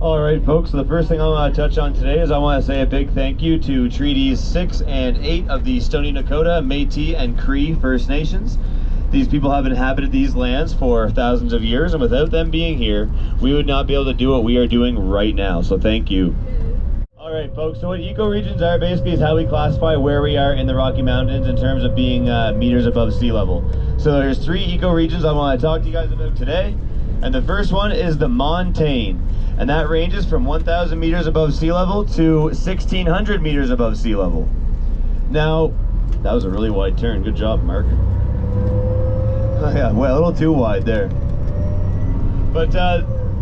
Alright folks, so the first thing I want to touch on today is I want to say a big thank you to Treaties 6 and 8 of the Stoney Nakoda, Métis, and Cree First Nations. These people have inhabited these lands for thousands of years, and without them being here, we would not be able to do what we are doing right now, so thank you. Alright folks, so what ecoregions are basically is how we classify where we are in the Rocky Mountains in terms of being meters above sea level. So there's 3 ecoregions I want to talk to you guys about today, and the first one is the montane. And that ranges from 1,000 meters above sea level to 1,600 meters above sea level. Now, that was a really wide turn. Good job, Mark. Oh yeah, well, a little too wide there. But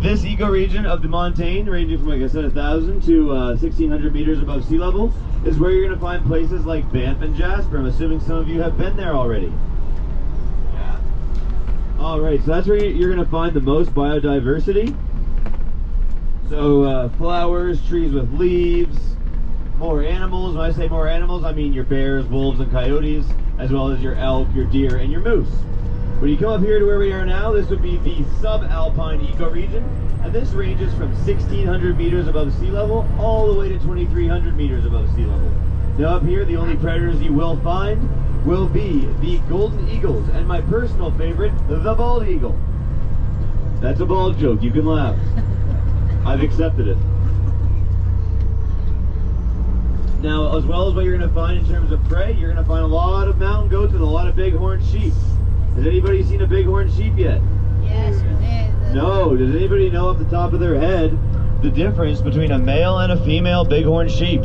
this ecoregion of the montane, ranging from, like I said, 1,000 to 1,600 meters above sea level, is where you're going to find places like Banff and Jasper. I'm assuming some of you have been there already. Yeah. All right, so that's where you're going to find the most biodiversity. So flowers, trees with leaves, more animals. When I say more animals, I mean your bears, wolves, and coyotes, as well as your elk, your deer, and your moose. When you come up here to where we are now, this would be the subalpine ecoregion, and this ranges from 1,600 meters above sea level all the way to 2,300 meters above sea level. Now up here, the only predators you will find will be the golden eagles, and my personal favorite, the bald eagle. That's a bald joke, you can laugh. I've accepted it. Now, as well as what you're going to find in terms of prey, you're going to find a lot of mountain goats and a lot of bighorn sheep. Has anybody seen a bighorn sheep yet? Yes, we did. No. Does anybody know off the top of their head the difference between a male and a female bighorn sheep?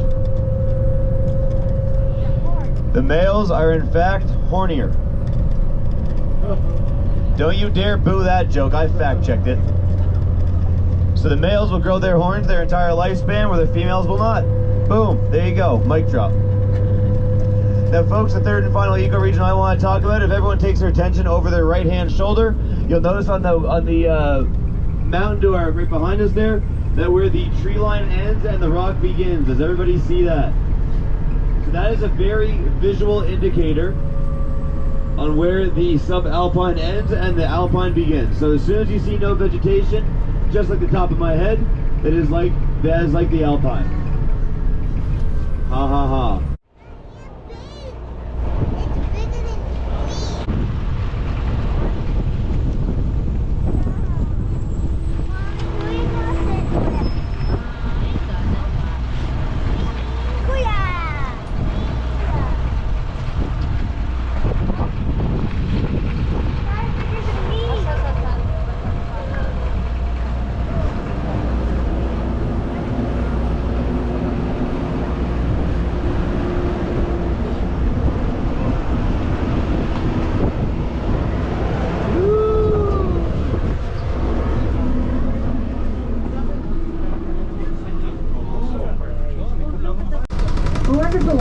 The males are in fact hornier. Don't you dare boo that joke. I fact-checked it. So the males will grow their horns their entire lifespan, where the females will not. Boom, there you go, mic drop. Now folks, the third and final ecoregion I want to talk about, if everyone takes their attention over their right hand shoulder, you'll notice on the mountain to our right behind us there, that where the tree line ends and the rock begins. Does everybody see that? So that is a very visual indicator on where the subalpine ends and the alpine begins. So as soon as you see no vegetation, just like the top of my head, that is like the alpine. Ha ha ha.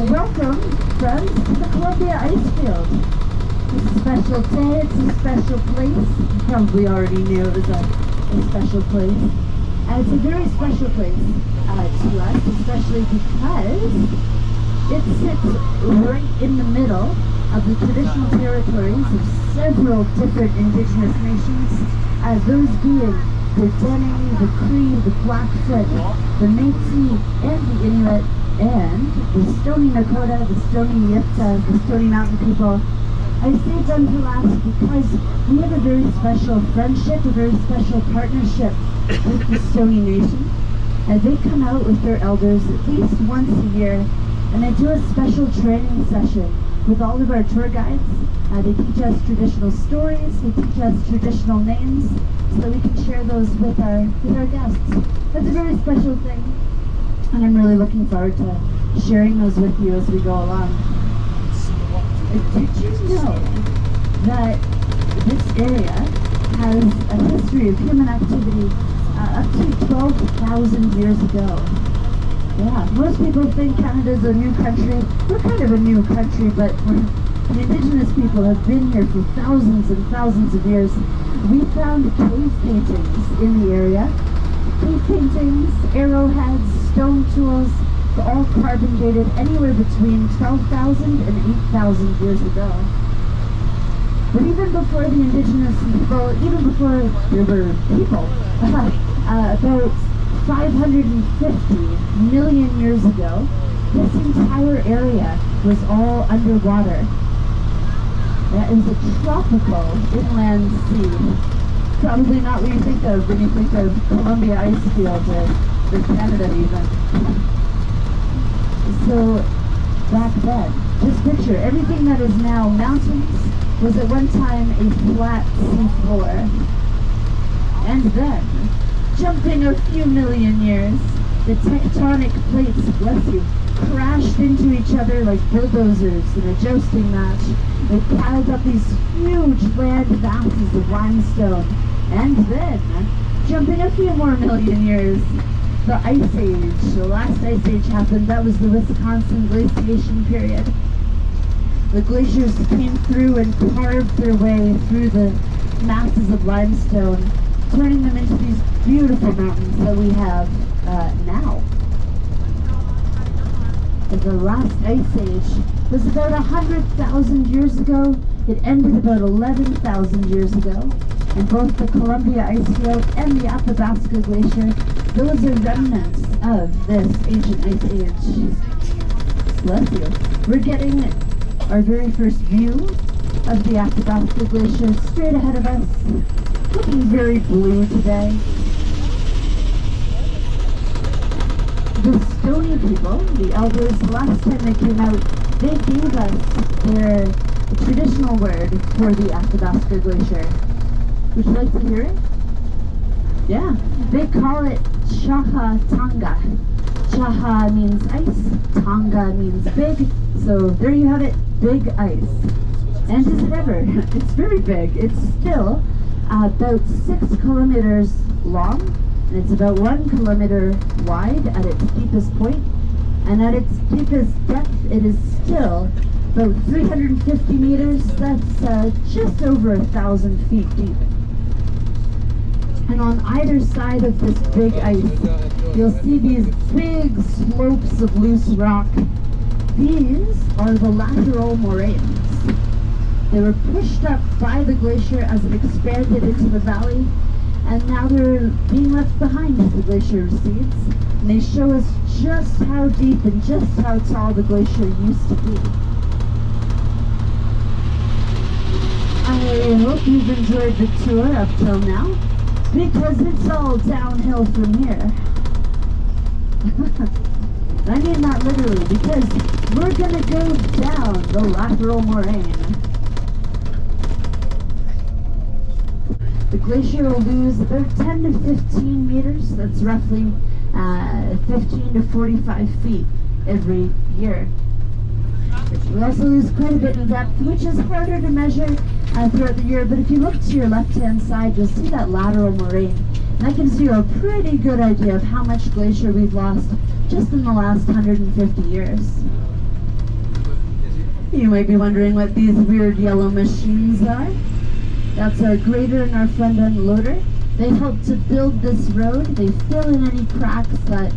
Welcome, friends, to the Columbia Icefield. It's a special day, it's a special place. You probably already knew it was a special place. And it's a very special place to us, especially because it sits right in the middle of the traditional territories of several different indigenous nations, those being the Dene, the Cree, the Blackfoot, the Métis, and the Inuit, and the Stoney Nakoda, the Stoney Yipta, the Stoney Mountain people. I saved them to last because we have a very special friendship, a very special partnership with the Stoney Nation. And they come out with their elders at least once a year, and they do a special training session with all of our tour guides. They teach us traditional stories, they teach us traditional names, so that we can share those with our guests. That's a very special thing. And I'm really looking forward to sharing those with you as we go along. Did you know that this area has a history of human activity up to 12,000 years ago? Yeah, most people think Canada's a new country. We're kind of a new country, but the indigenous people have been here for thousands and thousands of years. We found cave paintings in the area. Cave paintings, arrowheads, stone tools, they're all carbon dated anywhere between 12,000 and 8,000 years ago. But even before the indigenous people, even before there were people, about 550 million years ago, this entire area was all underwater. That is a tropical inland sea. Probably not what you think of when you think of Columbia Icefield or Canada even. So back then, just picture, everything that is now mountains was at one time a flat sea floor. And then, jumping a few million years, the tectonic plates, bless you, crashed into each other like bulldozers in a jousting match. They piled up these huge land masses of limestone. And then, jumping a few more million years, the Ice Age, the last Ice Age happened. That was the Wisconsin glaciation period. The glaciers came through and carved their way through the masses of limestone, turning them into these beautiful mountains that we have now. The last Ice Age was about 100,000 years ago. It ended about 11,000 years ago. And both the Columbia Icefield and the Athabasca Glacier, those are remnants of this ancient Ice Age. Bless you. We're getting our very first view of the Athabasca Glacier straight ahead of us. Looking very blue today. The Stony people, the elders, the last time they came out, they gave us their traditional word for the Athabasca Glacier. Would you like to hear it? Yeah. They call it Chaha Tonga. Chaha means ice, Tonga means big, so there you have it, big ice. And is it ever? It's very big. It's still about 6 kilometers long, and it's about 1 kilometer wide at its deepest point, and at its deepest depth it is still about 350 meters. That's just over 1,000 feet deep. And on either side of this big ice, you'll see these big slopes of loose rock. These are the lateral moraines. They were pushed up by the glacier as it expanded into the valley, and now they're being left behind as the glacier recedes. And they show us just how deep and just how tall the glacier used to be. I hope you've enjoyed the tour up till now, because it's all downhill from here. I mean that literally, because we're gonna go down the lateral moraine. The glacier will lose about 10 to 15 meters, that's roughly 15 to 45 feet every year. We also lose quite a bit in depth, which is harder to measure throughout the year, but if you look to your left-hand side, you'll see that lateral moraine. And that gives you a pretty good idea of how much glacier we've lost just in the last 150 years. You might be wondering what these weird yellow machines are. That's our grader and our front-end loader. They help to build this road. They fill in any cracks that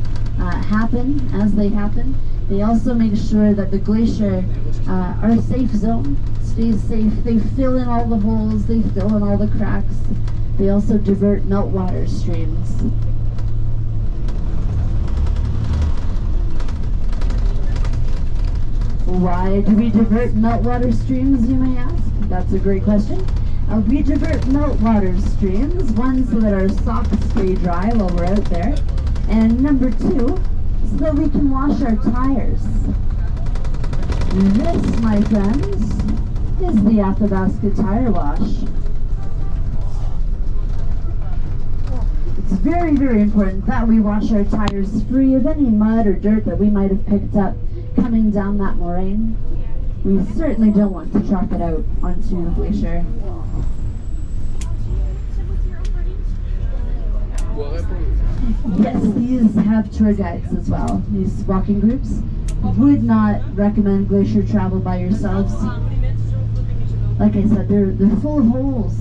happen as they happen. They also make sure that the glacier, our safe zone, stays safe. They fill in all the holes, they fill in all the cracks. They also divert meltwater streams. Why do we divert meltwater streams, you may ask? That's a great question. We divert meltwater streams, one, so that our socks stay dry while we're out there, and number 2, so that we can wash our tires. This, my friends, is the Athabasca Tire Wash. It's very, very important that we wash our tires free of any mud or dirt that we might have picked up coming down that moraine. We certainly don't want to truck it out onto the glacier. Yes, these have tour guides as well. These walking groups would not recommend glacier travel by yourselves. Like I said, they're full of holes.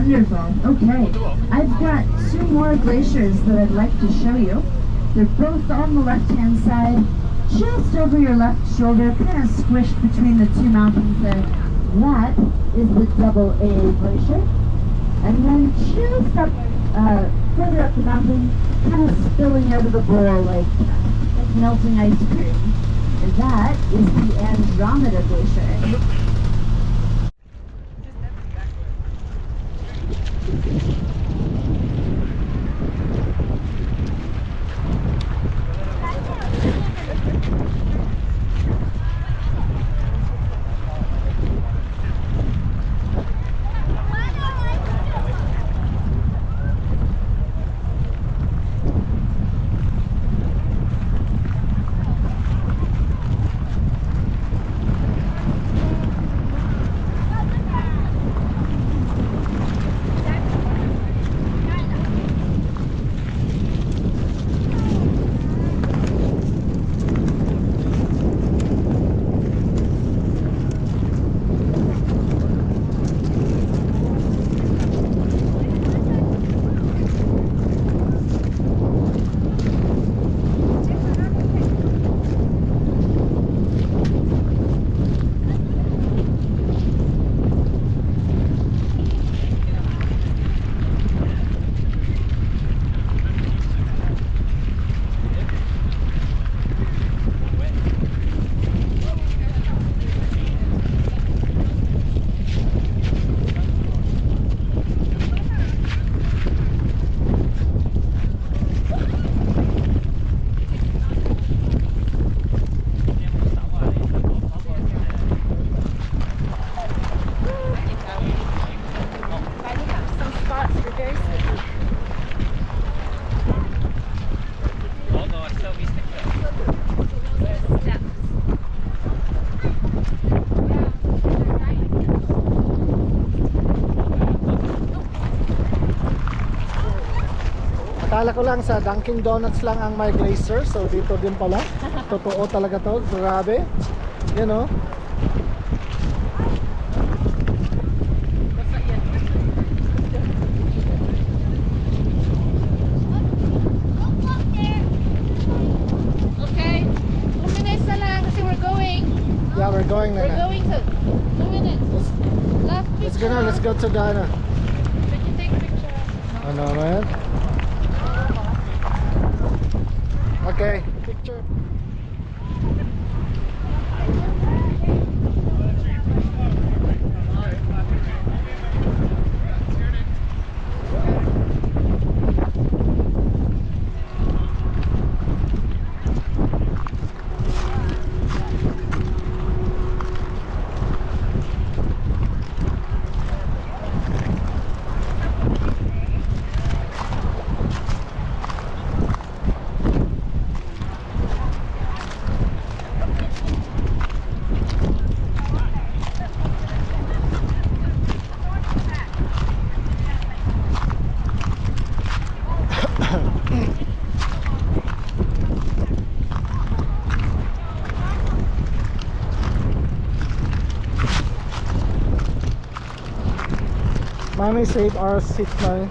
Wonderful. Okay, I've got two more glaciers that I'd like to show you. They're both on the left-hand side, just over your left shoulder, kind of squished between the two mountains there. That is the Double A Glacier. And then just up, further up the mountain, kind of spilling out of the bowl like melting ice cream. And that is the Andromeda Glacier. Akala ko lang sa Dunkin Donuts lang ang may glacier, so dito din pala. Totoo talaga to, grabe. Yan o. Okay, 2 minutes na lang kasi we're going. Yeah, we're going na. We're going to 2 minutes. Last picture. Let's go to the ano. Can you take a picture? Ano man? Okay, picture. Mommy, save our seat now.